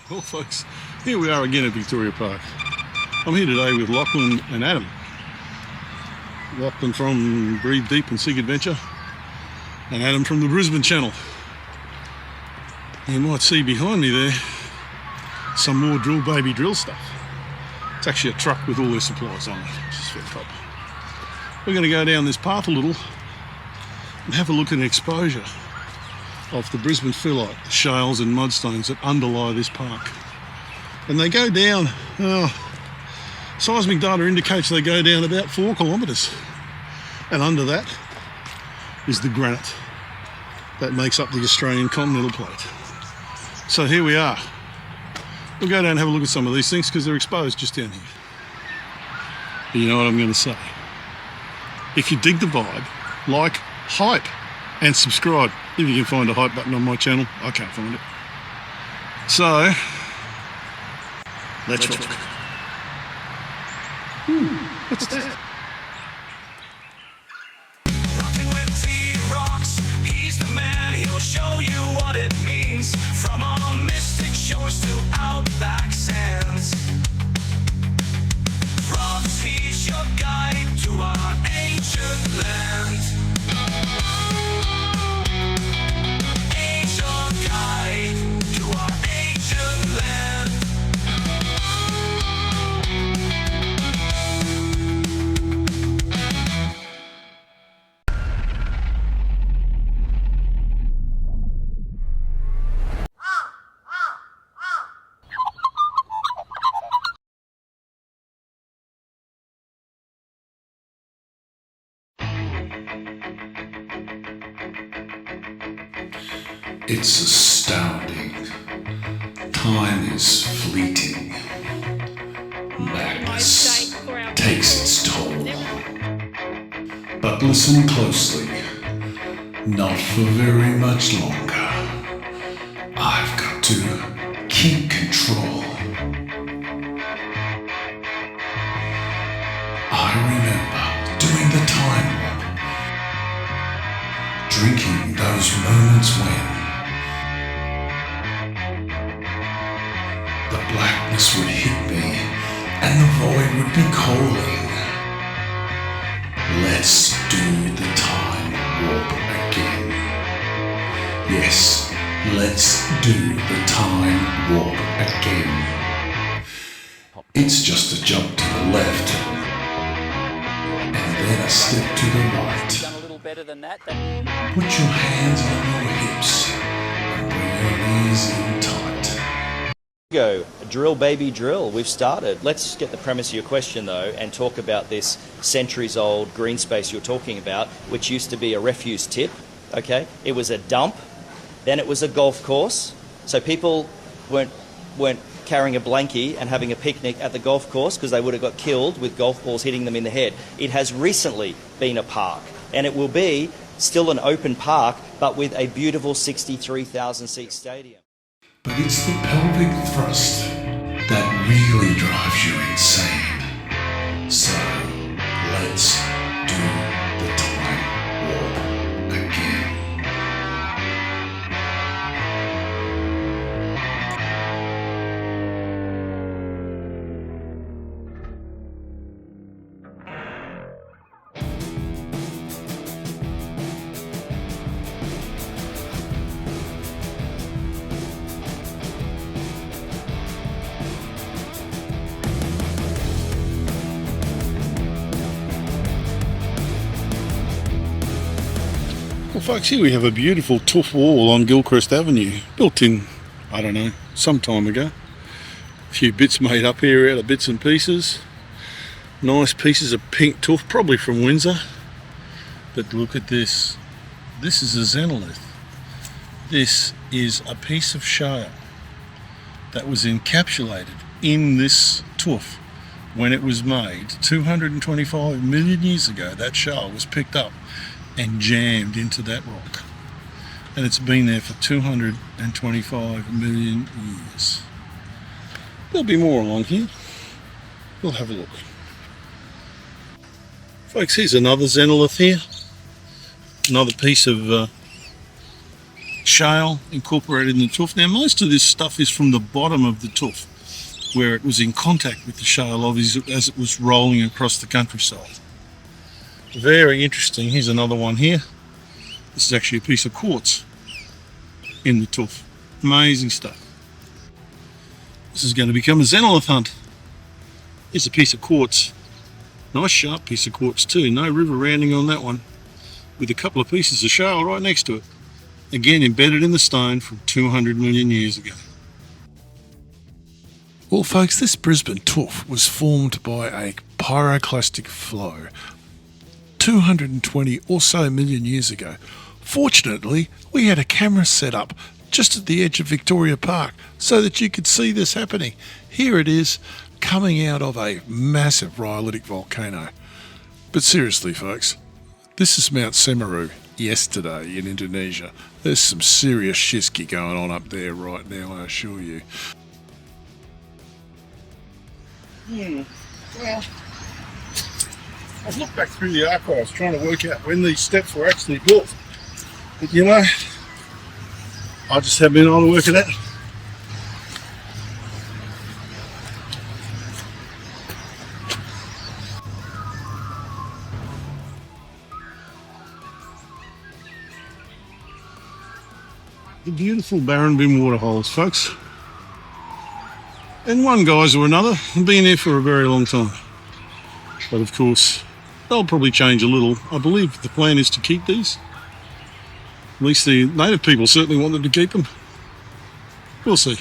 Well folks, here we are again at Victoria Park. I'm here today with Lachlan and Adam. Lachlan from Breathe Deep and Seek Adventure, and Adam from the Brisbane channel. You might see behind me there some more drill baby drill stuff. It's actually a truck with all their supplies on it, which is very cool. We're going to go down this path a little and have a look at an exposure of the Brisbane Phyllite, the shales and mudstones that underlie this park. And they go down, seismic data indicates they go down about 4 kilometres. And under that is the granite that makes up the Australian continental plate. So here we are. We'll go down and have a look at some of these things because they're exposed just down here. But you know what I'm going to say? If you dig the vibe, like, hype, and subscribe. If you can find a hype button on my channel, I can't find it. So, let's rock. What's that? Rocking with T-Rocks, he's the man, he'll show you what it means. From our mystic shores to outback sands. Rocks, he's your guide to our ancient land. It's astounding. Time is fleeting. Madness takes its toll. But listen closely. Not for very much longer. I've got to keep control. I remember doing the time warp. Drinking those moments when the blackness would hit me, and the void would be calling. Let's do the time warp again. Yes, let's do the time warp again. It's just a jump to the left, and then a step to the right. Done a little better than that. Put your hands on your hips, and bring your knees in tight. Go, drill baby drill, we've started. Let's get the premise of your question though and talk about this centuries old green space you're talking about, which used to be a refuse tip, okay? It was a dump, then it was a golf course, so people weren't carrying a blankie and having a picnic at the golf course because they would have got killed with golf balls hitting them in the head. It has recently been a park, and it will be still an open park, but with a beautiful 63,000 seat stadium. But it's the pelvic thrust that really drives you insane. So, let's do the time warp again. Well folks, here we have a beautiful tuff wall on Gilchrist Avenue, built in, I don't know, some time ago. A few bits made up here out of bits and pieces. Nice pieces of pink tuff, probably from Windsor. But look at this. This is a xenolith. This is a piece of shale that was encapsulated in this tuff when it was made 225 million years ago. That shale was picked up and jammed into that rock, and it's been there for 225 million years. There'll be more along here. We'll have a look. Folks, here's another xenolith here. Another piece of shale incorporated in the tuff. Now most of this stuff is from the bottom of the tuff, where it was in contact with the shale as it was rolling across the countryside. Very interesting. Here's another one here. This is actually a piece of quartz in the tuff. Amazing stuff. This is going to become a xenolith hunt. Here's a piece of quartz. Nice sharp piece of quartz too. No river rounding on that one, with a couple of pieces of shale right next to it. Again, embedded in the stone from 200 million years ago. Well folks, this Brisbane tuff was formed by a pyroclastic flow 220 or so million years ago. Fortunately, we had a camera set up just at the edge of Victoria Park so that you could see this happening. Here it is, coming out of a massive rhyolitic volcano. But seriously folks, this is Mount Semeru yesterday in Indonesia. There's some serious shisky going on up there right now, I assure you. Well, I've looked back through the archives trying to work out when these steps were actually built. But you know, I just haven't been able to work it out. The beautiful Barrambin Waterholes, folks. And one guise or another, have been here for a very long time. But of course, they'll probably change a little. I believe the plan is to keep these. At least the native people certainly wanted to keep them. We'll see.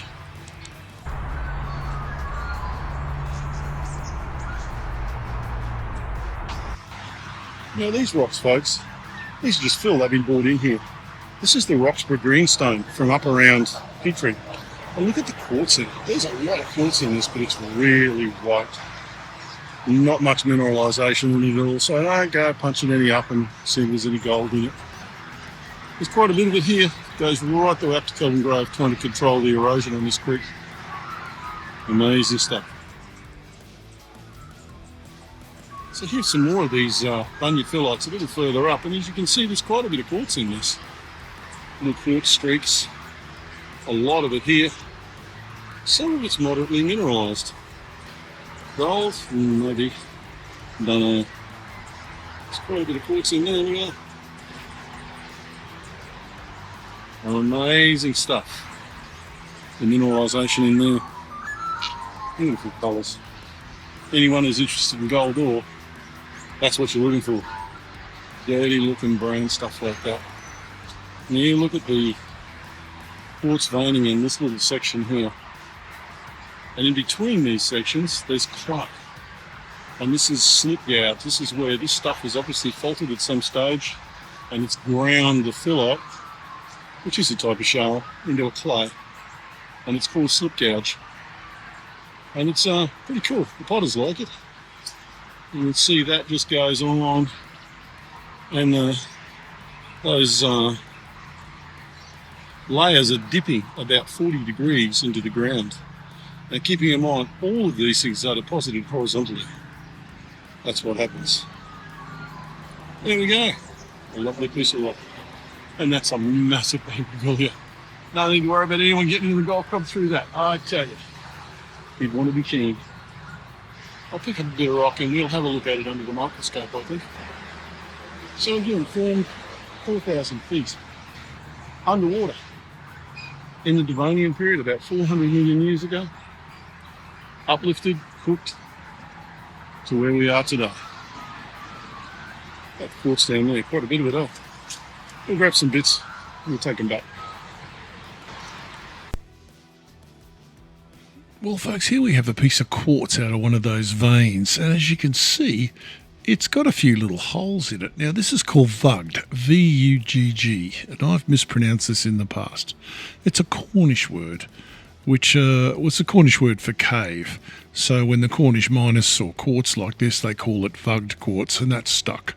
Now these rocks, folks, these are just fill they've been brought in here. This is the Roxburgh greenstone from up around Pittering. And look at the quartz in it. There's a lot of quartz in this, but it's really white. Not much mineralisation in it at all, so I don't go punching any up and see if there's any gold in it. There's quite a bit of it here. It goes right the way up to Kelvin Grove, trying to control the erosion on this creek. Amazing stuff. So here's some more of these Bunya Phyllites a little further up, and as you can see, there's quite a bit of quartz in this. Little quartz streaks. A lot of it here. Some of it's moderately mineralised. Gold? Maybe. Don't know. There's quite a bit of quartz in there anyway. Amazing stuff. The mineralisation in there. Beautiful colours. Anyone who's interested in gold ore, that's what you're looking for. Dirty looking brown stuff like that. And you look at the quartz veining in this little section here. And in between these sections, there's clay. And this is slip gouge. This is where this stuff is obviously faulted at some stage, and it's ground the phyllite, which is a type of shale, into a clay. And it's called slip gouge. And it's pretty cool. The potters like it. You can see that just goes on. And those layers are dipping about 40 degrees into the ground. And keeping in mind, all of these things are deposited horizontally. That's what happens. There we go. A lovely piece of rock. And that's a massive paper. No need to worry about anyone getting in the golf club through that. I tell you, you'd want to be keen. I'll pick up a bit of rock and we'll have a look at it under the microscope, I think. So again, formed 4,000 feet underwater in the Devonian period about 400 million years ago. Uplifted, cooked to where we are today. That quartz down there, quite a bit of it up. We'll grab some bits and we'll take them back. Well folks, here we have a piece of quartz out of one of those veins, and as you can see, it's got a few little holes in it. Now this is called vugged, V-U-G-G, and I've mispronounced this in the past. It's a Cornish word, which was the Cornish word for cave. So when the Cornish miners saw quartz like this, they call it vugged quartz, and that's stuck.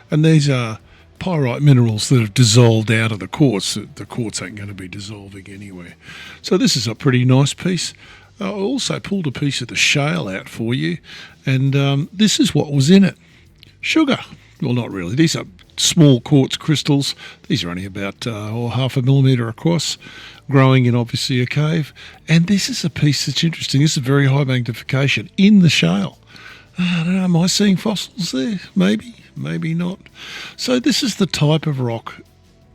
And these are pyrite minerals that have dissolved out of the quartz. The quartz ain't going to be dissolving anywhere. So this is a pretty nice piece. I also pulled a piece of the shale out for you, and this is what was in it. Sugar. Well, not really. These are small quartz crystals. These are only about half a millimetre across, growing in obviously a cave. And this is a piece that's interesting. This is very high magnification in the shale. I don't know, am I seeing fossils there? Maybe, maybe not. So this is the type of rock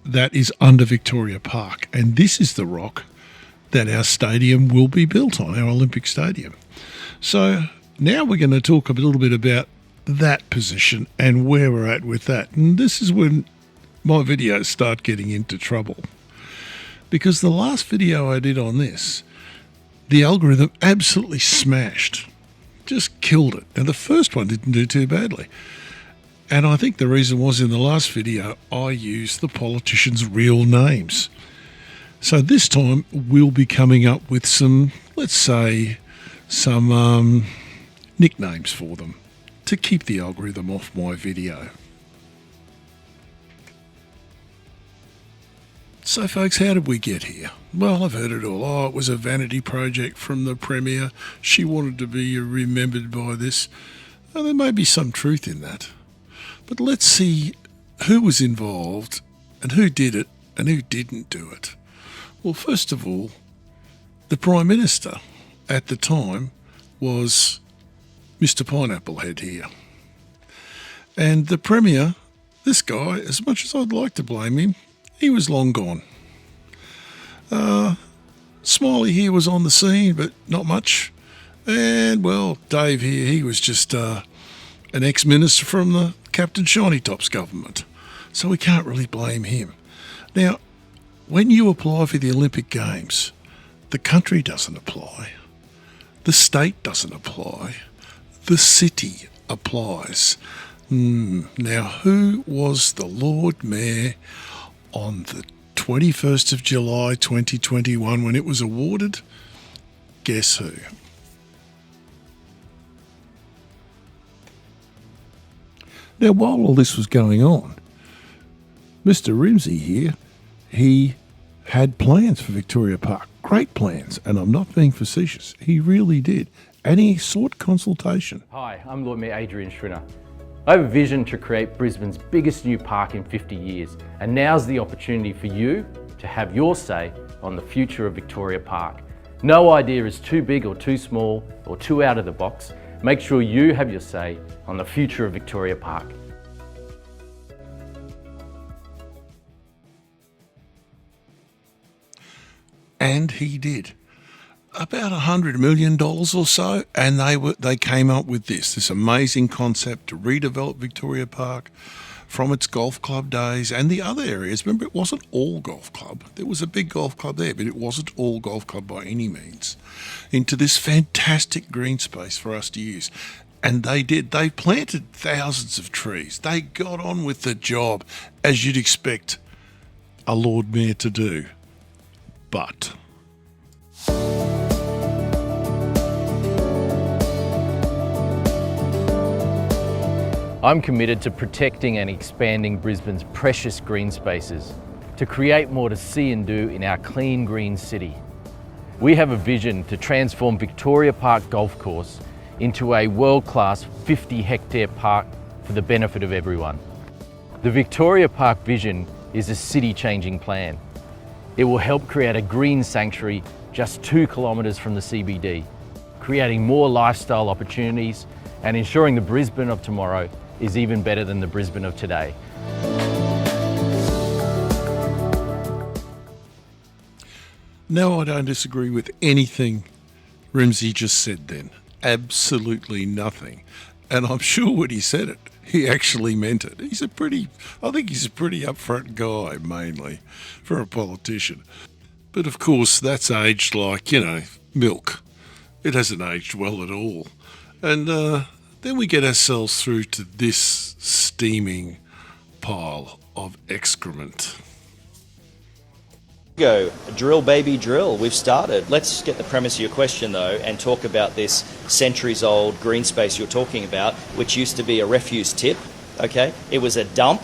that is under Victoria Park, and this is the rock that our stadium will be built on, our Olympic Stadium. So now we're going to talk a little bit about that position and where we're at with that. And this is when my videos start getting into trouble, because the last video I did on this, the algorithm absolutely smashed, just killed it. And the first one didn't do too badly. And I think the reason was in the last video, I used the politicians' real names. So this time we'll be coming up with some, let's say, some nicknames for them to keep the algorithm off my video. So folks, how did we get here? Well, I've heard it all. Oh, it was a vanity project from the Premier. She wanted to be remembered by this. Well, there may be some truth in that. But let's see who was involved and who did it and who didn't do it. Well, first of all, the Prime Minister at the time was Mr. Pineapple Head here. And the Premier, this guy, as much as I'd like to blame him, he was long gone. Smiley here was on the scene, but not much. And, well, Dave here, he was just an ex-minister from the Captain Shiny Top's government. So we can't really blame him. Now, when you apply for the Olympic Games, the country doesn't apply. The state doesn't apply. The city applies. Now, who was the Lord Mayor on the 21st of July 2021 when it was awarded? Guess who? Now, while all this was going on, Mr. Rimsey here, he had plans for Victoria Park. Great plans, and I'm not being facetious. He really did. And he sought consultation. Hi, I'm Lord Mayor Adrian Schrinner. I have a vision to create Brisbane's biggest new park in 50 years, and now's the opportunity for you to have your say on the future of Victoria Park. No idea is too big or too small or too out of the box. Make sure you have your say on the future of Victoria Park. And he did. About $100 million or so, and they came up with this amazing concept to redevelop Victoria Park from its golf club days and the other areas. Remember, it wasn't all golf club. There was a big golf club there, but it wasn't all golf club by any means. Into this fantastic green space for us to use. And they did. They planted thousands of trees. They got on with the job, as you'd expect a Lord Mayor to do. But I'm committed to protecting and expanding Brisbane's precious green spaces to create more to see and do in our clean green city. We have a vision to transform Victoria Park Golf Course into a world-class 50-hectare park for the benefit of everyone. The Victoria Park vision is a city-changing plan. It will help create a green sanctuary just 2 kilometres from the CBD, creating more lifestyle opportunities and ensuring the Brisbane of tomorrow is even better than the Brisbane of today. no, I don't disagree with anything Rimsey just said then. Absolutely nothing. And I'm sure when he said it, he actually meant it. I think he's a pretty upfront guy, mainly, for a politician. But of course, that's aged like, milk. It hasn't aged well at all. And then we get ourselves through to this steaming pile of excrement. Go, drill baby drill, we've started. Let's get the premise of your question though and talk about this centuries old green space you're talking about, which used to be a refuse tip, okay? It was a dump,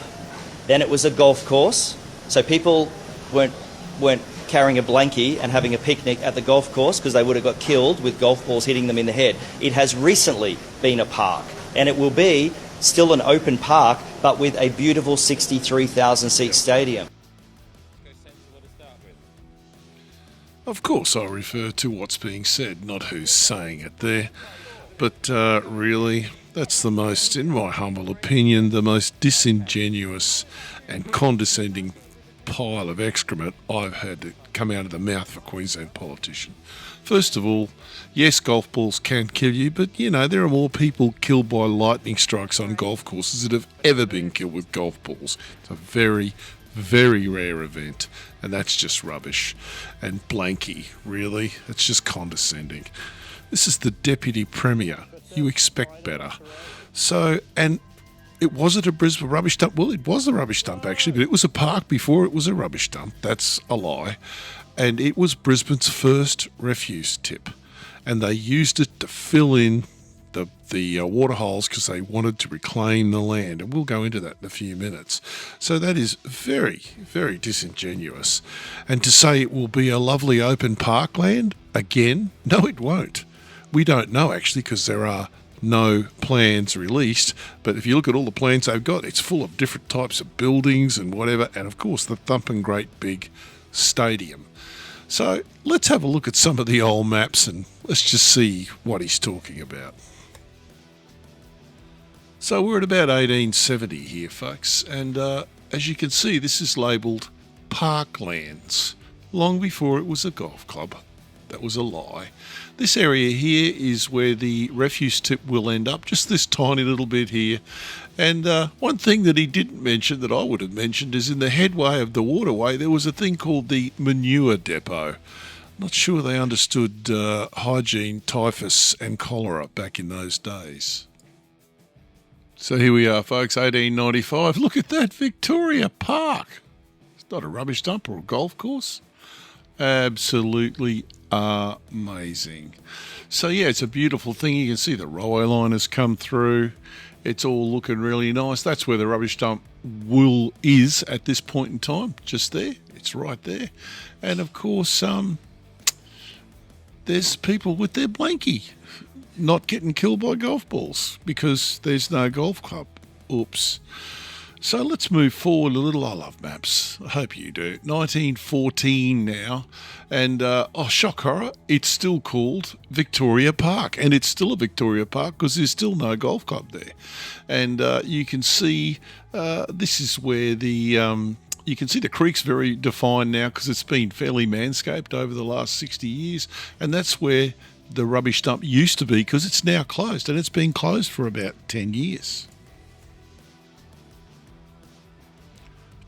then it was a golf course, so people weren't carrying a blankie and having a picnic at the golf course because they would have got killed with golf balls hitting them in the head. It has recently been a park, and it will be Still an open park, but with a beautiful 63,000 seat stadium. Of course, I refer to what's being said, not who's saying it there. But really, that's the most, in my humble opinion, the most disingenuous and condescending pile of excrement I've had to come out of the mouth of a Queensland politician. First of all, yes, golf balls can kill you, but you know, there are more people killed by lightning strikes on golf courses that have ever been killed with golf balls. It's a very, very rare event, and that's just rubbish. And blanky, really, it's just condescending. This is the Deputy Premier. You expect better. So, and it wasn't a Brisbane rubbish dump. Well, it was a rubbish dump, actually, but it was a park before it was a rubbish dump. That's a lie. And it was Brisbane's first refuse tip. And they used it to fill in the waterholes because they wanted to reclaim the land. And we'll go into that in a few minutes. So that is very, very disingenuous. And to say it will be a lovely open parkland, again, no, it won't. We don't know, actually, because there are no plans released, but if you look at all the plans they've got, it's full of different types of buildings and whatever, and of course the thumping great big stadium. So let's have a look at some of the old maps and let's just see what he's talking about. So we're at about 1870 here, folks, and as you can see, this is labelled parklands, long before it was a golf club. That was a lie. This area here is where the refuse tip will end up, just this tiny little bit here. And one thing that he didn't mention that I would have mentioned is in the headway of the waterway there was a thing called the manure depot. Not sure they understood hygiene, typhus and cholera back in those days. So here we are, folks, 1895. Look at that, Victoria Park. It's not a rubbish dump or a golf course. Absolutely amazing. So yeah, it's a beautiful thing. You can see the railway line has come through. It's all looking really nice. That's where the rubbish dump is at this point in time, just there. It's right there. And of course, there's people with their blankie not getting killed by golf balls because there's no golf club. Oops. So let's move forward a little. I love maps. I hope you do. 1914 now. And, shock horror, it's still called Victoria Park. And it's still a Victoria Park because there's still no golf club there. And you can see this is where you can see the creek's very defined now because it's been fairly manscaped over the last 60 years. And that's where the rubbish dump used to be because it's now closed. And it's been closed for about 10 years.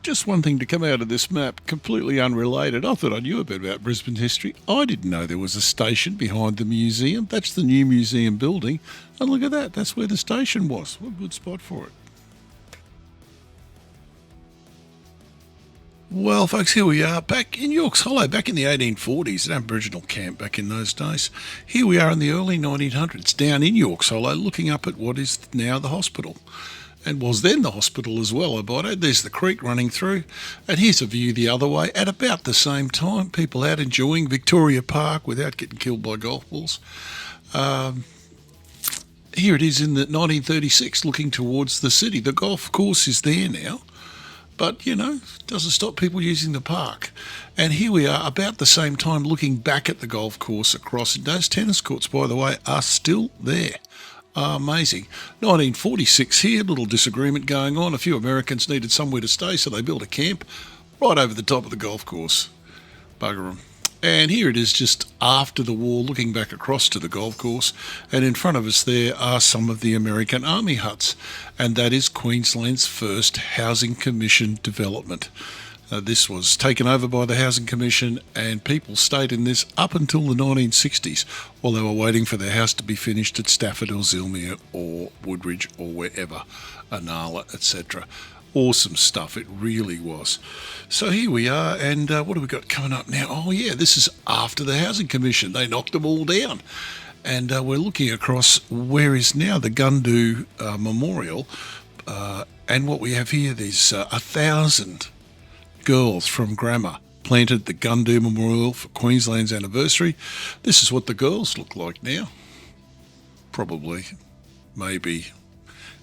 Just one thing to come out of this map, completely unrelated. I thought I knew a bit about Brisbane history. I didn't know there was a station behind the museum. That's the new museum building. And look at that, that's where the station was. What a good spot for it. Well, folks, here we are back in Yorks Hollow, back in the 1840s, an Aboriginal camp back in those days. Here we are in the early 1900s, down in Yorks Hollow, looking up at what is now the hospital. And was then the hospital as well, Iboto. There's the creek running through. And here's a view the other way at about the same time. People out enjoying Victoria Park without getting killed by golf balls. Here it is in the 1936, looking towards the city. The golf course is there now. But, you know, doesn't stop people using the park. And here we are about the same time looking back at the golf course across. And those tennis courts, by the way, are still there. Amazing. 1946 here, little disagreement going on. A few Americans needed somewhere to stay, so they built a camp right over the top of the golf course. Bugger 'em. And here it is just after the war, looking back across to the golf course. And in front of us there are some of the American Army huts. And that is Queensland's first Housing Commission development. This was taken over by the Housing Commission and people stayed in this up until the 1960s while they were waiting for their house to be finished at Stafford or Zilmere or Woodridge or wherever, Anala, etc. Awesome stuff, it really was. So here we are, and what have we got coming up now? Oh yeah, this is after the Housing Commission. They knocked them all down. And we're looking across where is now the Gundu Memorial. And what we have here, there's 1,000 girls from grammar planted the Gundu Memorial for Queensland's anniversary. This is what the girls look like now. Probably, maybe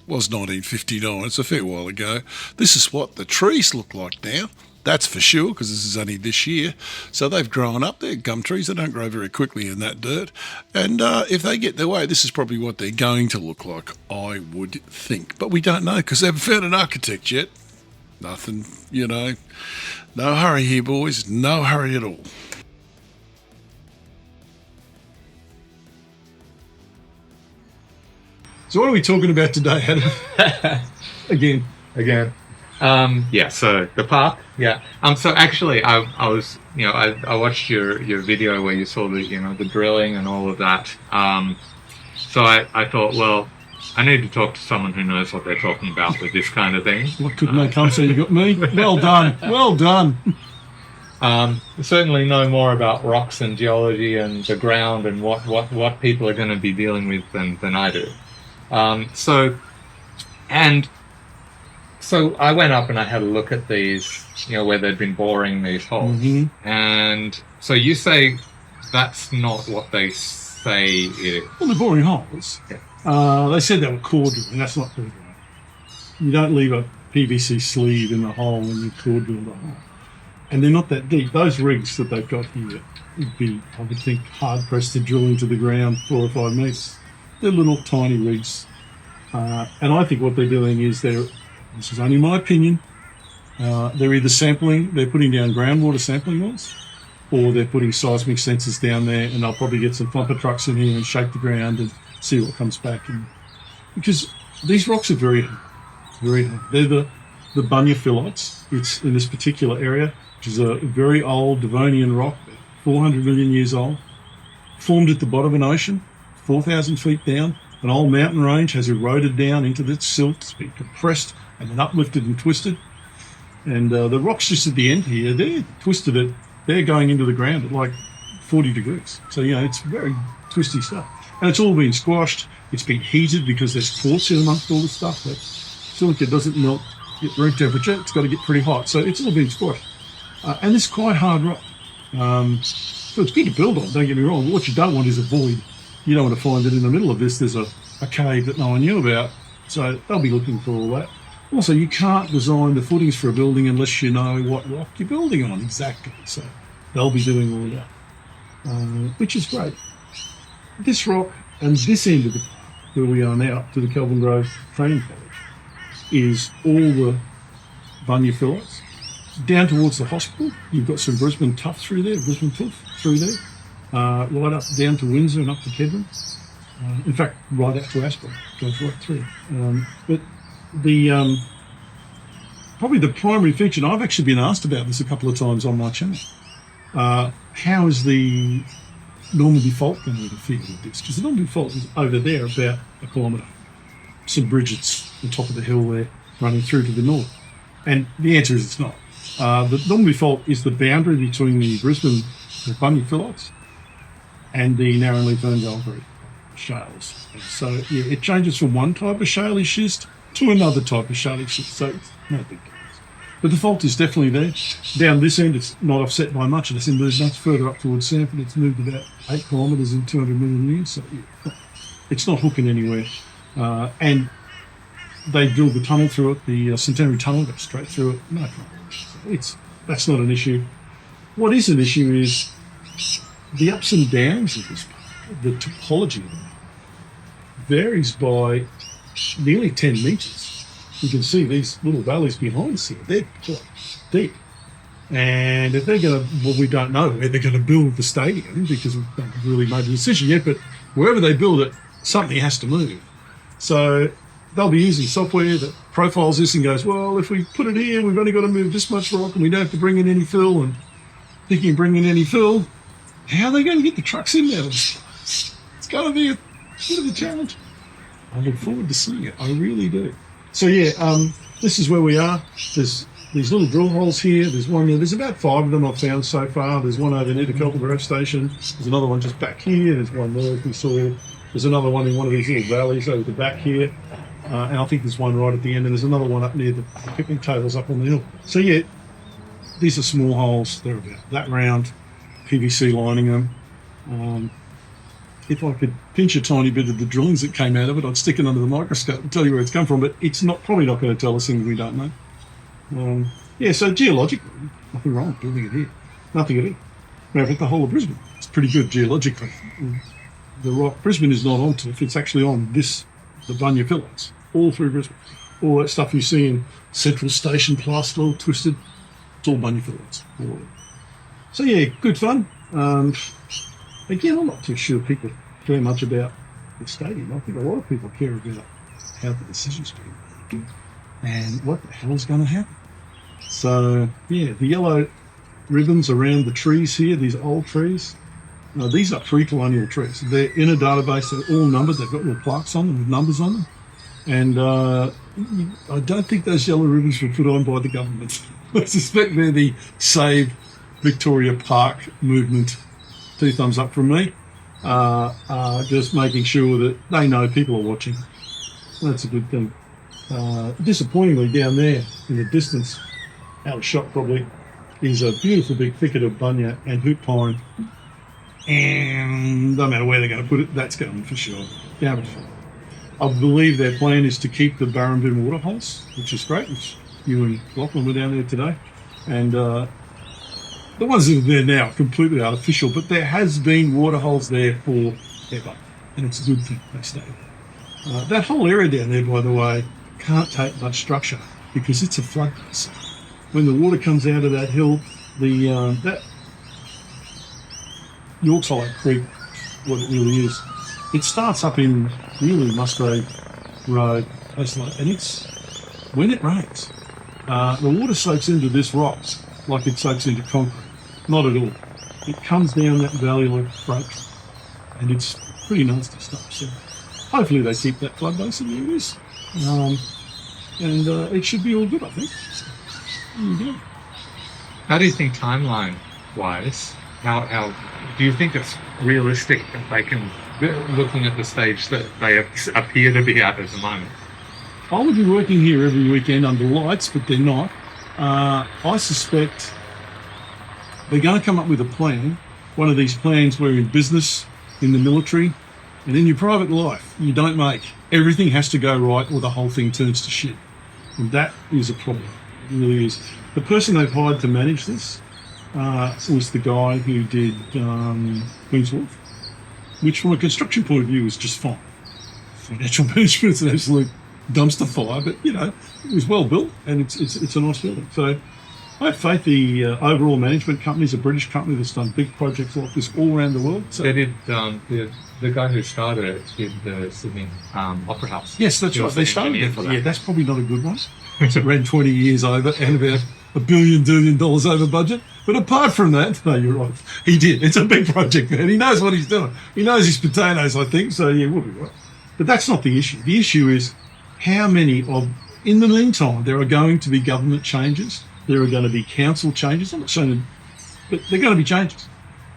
was 1959. It's a fair while ago. This is what the trees look like now. That's for sure, because this is only this year. So they've grown up. They're gum trees. They don't grow very quickly in that dirt. And if they get their way, this is probably what they're going to look like, I would think. But we don't know, because they haven't found an architect yet. Nothing, no hurry here, boys. No hurry at all. So what are we talking about today, Adam? Again. Yeah, so the park, yeah. So actually, I was, I watched your video where you saw the drilling and all of that. So I thought, well, I need to talk to someone who knows what they're talking about with this kind of thing. What could make come? So you got me? Well done. Well done. Certainly know more about rocks and geology and the ground and what people are going to be dealing with than I do. So I went up and I had a look at these, where they'd been boring these holes. Mm-hmm. And so you say that's not what they say it is. Well, they're boring holes. Yeah. They said they were core drilling. That's not core drilling. You don't leave a PVC sleeve in the hole when you core drill the hole. And they're not that deep. Those rigs that they've got here would be, I would think, hard-pressed to drill into the ground 4 or 5 metres. They're little tiny rigs. And I think what they're doing is this is only my opinion, they're either sampling, they're putting down groundwater sampling wells, or they're putting seismic sensors down there, and they'll probably get some pumper trucks in here and shake the ground and see what comes back. And because these rocks are very hard, very hard. They're the Bunya Phyllites. It's in this particular area, which is a very old Devonian rock, 400 million years old, formed at the bottom of an ocean, 4,000 feet down. An old mountain range has eroded down into the silt, it's been compressed and then uplifted and twisted. And the rocks just at the end here, they're twisted they're going into the ground at like 40 degrees. So, it's very twisty stuff. And it's all been squashed. It's been heated because there's quartz in amongst all the stuff. That silica doesn't melt at room temperature. It's got to get pretty hot. So it's all been squashed. And it's quite hard rock. So it's good to build on, don't get me wrong. What you don't want is a void. You don't want to find that in the middle of this there's a cave that no one knew about. So they'll be looking for all that. Also, you can't design the footings for a building unless you know what rock you're building on exactly. So they'll be doing all that, which is great. This rock and this end of the park, where we are now, to the Kelvin Grove Training College, is all the Bunya Phyllite. Down towards the hospital, you've got some Brisbane Tuff through there, Brisbane Tuff through there, right up down to Windsor and up to Kedron. In fact, right out to Aspen, goes right through. But the probably the primary feature, and I've actually been asked about this a couple of times on my channel, how is the Normandy Fault going to interfere with this? Because the Normandy Fault is over there about a kilometre. Some bridges on top of the hill there running through to the north. And the answer is it's not. The Normandy Fault is the boundary between the Brisbane Bunya Phyllites and the Narrowleaf Ferngold shales. So yeah, it changes from one type of shaly schist to another type of shaly schist. So it's no big deal. But the fault is definitely there. Down this end, it's not offset by much. It's moved much further up towards Sanford. It's moved about 8 kilometres in 200 million years. So yeah, it's not hooking anywhere. And they drilled the tunnel through it. The Centenary Tunnel goes straight through it. No problem. That's not an issue. What is an issue is the ups and downs of this part, the topology of it varies by nearly 10 metres. You can see these little valleys behind us here. They're quite deep. And if they're going to, well, we don't know where they're going to build the stadium because we haven't really made a decision yet, but wherever they build it, something has to move. So they'll be using software that profiles this and goes, well, if we put it here, we've only got to move this much rock and we don't have to bring in any fill. And thinking of bringing in any fill, how are they going to get the trucks in there? It's going to be a bit of a challenge. I look forward to seeing it. I really do. So yeah, this is where we are. There's these little drill holes here. There's one there. There's about 5 of them I've found so far. There's one over near the Kelvin Grove station. There's another one just back here. There's one there, as we saw. There's another one in one of these little valleys over the back here. And I think there's one right at the end. And there's another one up near the picnic tables up on the hill. So yeah, these are small holes. They're about that round, PVC lining them. if I could pinch a tiny bit of the drillings that came out of it, I'd stick it under the microscope and tell you where it's come from, but it's probably not going to tell us things we don't know. So geologically, nothing wrong with building it here. Nothing at all. Matter of the whole of Brisbane, it's pretty good geologically. The rock, Brisbane is not on Tuff, it's actually on the Bunya Phyllite, all through Brisbane. All that stuff you see in Central Station, plaster, all twisted, it's all Bunya Phyllite. So yeah, good fun. Again, I'm not too sure people care much about the stadium. I think a lot of people care about how the decisions being made and what the hell is going to happen. So yeah, the yellow ribbons around the trees here, these old trees, these are pre-colonial trees. They're in a database, they're all numbered, they've got little plaques on them with numbers on them. And I don't think those yellow ribbons were put on by the government. I suspect they're the Save Victoria Park movement. 2 thumbs up from me. Just making sure that they know people are watching. That's a good thing. Disappointingly, down there in the distance, out of shot probably, is a beautiful big thicket of bunya and hoop pine. And no matter where they're going to put it, that's going for sure. Yeah, I believe their plan is to keep the Barrambin Waterholes, which is great. Which you and Lachlan were down there today. And the ones that are there now are completely artificial, but there has been waterholes there forever. And it's a good thing they stay. That whole area down there, by the way, can't take much structure because it's a floodplain. When the water comes out of that hill, that Yorkshire Creek, what it really is, it starts up in really Musgrave Road, and it's when it rains, the water soaks into this rock like it soaks into concrete. Not at all. It comes down that valley like a break, and it's pretty nasty stuff. So hopefully they keep that flood basin where it is, and it should be all good, I think. There you go. How do you think timeline-wise, how do you think it's realistic that they can, looking at the stage that they appear to be at the moment? I would be working here every weekend under lights, but they're not. I suspect they're going to come up with a plan, one of these plans where in business, in the military, and in your private life, you don't make. Everything has to go right or the whole thing turns to shit. And that is a problem. It really is. The person they've hired to manage this was the guy who did Queensland, which from a construction point of view was just fine. Financial management is an absolute dumpster fire, but it was well built and it's a nice building. So I have faith the overall management company is a British company that's done big projects like this all around the world. So they did the guy who started it did the Sydney Opera House. Yes, that's right. They started it. Yeah, that's probably not a good one. It ran 20 years over and about $1 billion over budget. But apart from that, no, you're right. He did. It's a big project, man. He knows what he's doing. He knows his potatoes, I think. So yeah, we'll be right. But that's not the issue. The issue is how many of. In the meantime, there are going to be government changes. There are going to be council changes. I'm not saying, but they're going to be changes.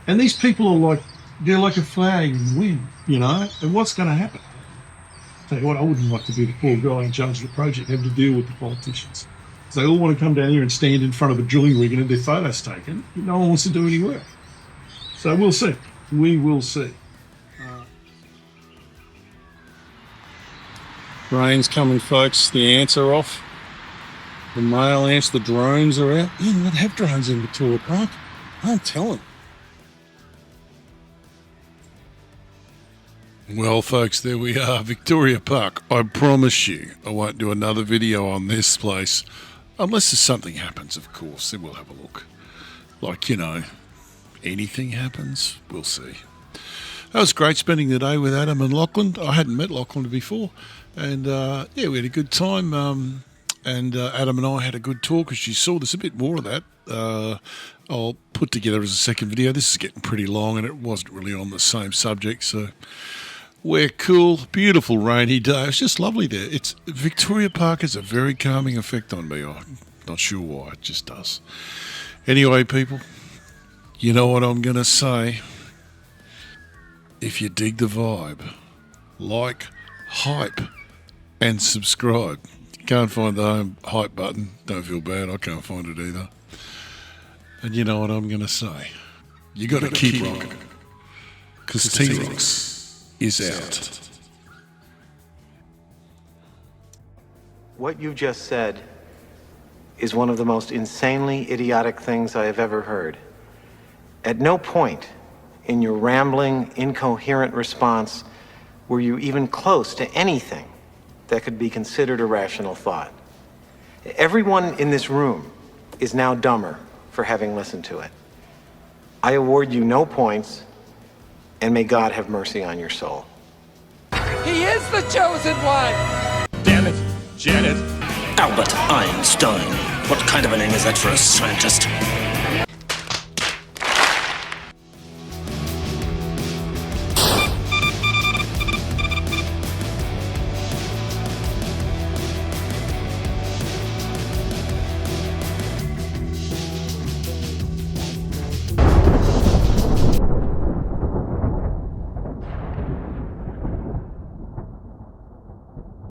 And these people are they're like a flag in the wind, And what's going to happen? Tell you what, I wouldn't like to be the poor guy in charge of the project, have to deal with the politicians. They all want to come down here and stand in front of a drilling rig and have their photos taken. No one wants to do any work. So we'll see. We will see. Rain's coming, folks. The ants are off. The male ants, the drones are out. You don't have drones in Victoria Park. I'm telling. Well, folks, there we are, Victoria Park. I promise you I won't do another video on this place. Unless something happens, of course, then we'll have a look. Anything happens, we'll see. That was great spending the day with Adam and Lachlan. I hadn't met Lachlan before. And, we had a good time. And Adam and I had a good talk, as you saw. There's a bit more of that. I'll put together as a second video. This is getting pretty long, and it wasn't really on the same subject, so we're cool. Beautiful rainy day. It's just lovely there. Victoria Park has a very calming effect on me. I'm not sure why. It just does. Anyway, people, you know what I'm going to say. If you dig the vibe, like, hype, and subscribe. Can't find the home hype button. Don't feel bad. I can't find it either. And you know what I'm going to say. You got to keep rocking. Because T-Rocks is out. What you just said is one of the most insanely idiotic things I have ever heard. At no point in your rambling, incoherent response were you even close to anything that could be considered a rational thought. Everyone in this room is now dumber for having listened to it. I award you no points, and may God have mercy on your soul. He is the chosen one! Damn it, Janet. Albert Einstein. What kind of a name is that for a scientist?